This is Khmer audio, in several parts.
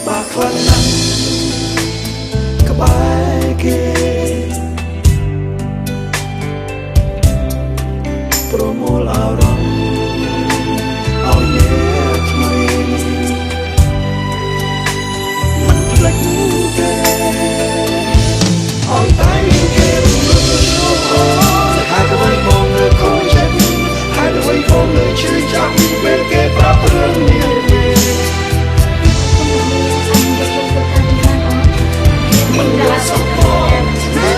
បាក់ខ្លាំងណាស់ក្បែរគេប្រមូលអារម្មណ៍ឲ្យអ្នកថ្មីមិនភ្លេចទេឲ្យតែមានគេរំលឹកអូហើយអ្វីមកលើខូចចិត្តហើយអ្វីមកលើជឿចាប់ពេលគេប្រាប់រឿងនេះមិនដែលសុខផងតែ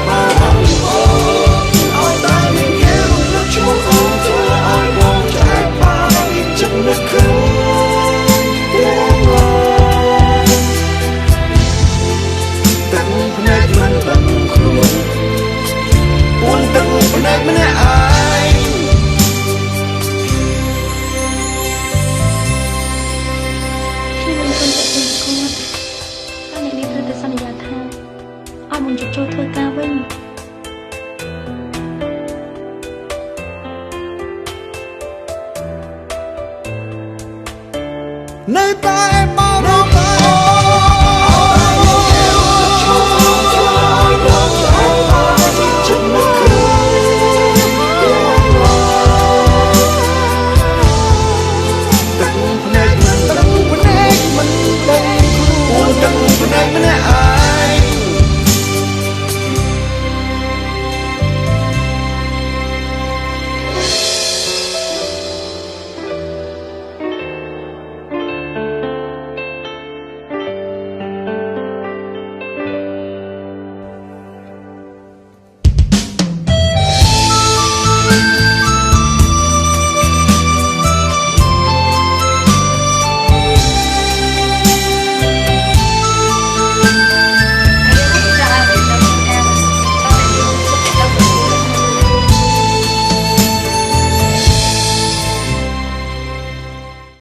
បងឲ្យតែមានគេរំលឹកឈ្មោះអូនធ្វើឲ្យបងឆ្អែតបានចិត្តនឹកឃើញទាំងឡើយទឹកភ្នែកមិនដឹងខ្លួនពួនទឹកភ្នែកម្នាក់ឯងខ្ញុំមិនទាន់ចិត្តទេគាត់តែអ្នកនេះត្រូវតែសន្យាថាឲ្យមុនចូលធ្វើការវិញនៅតែមក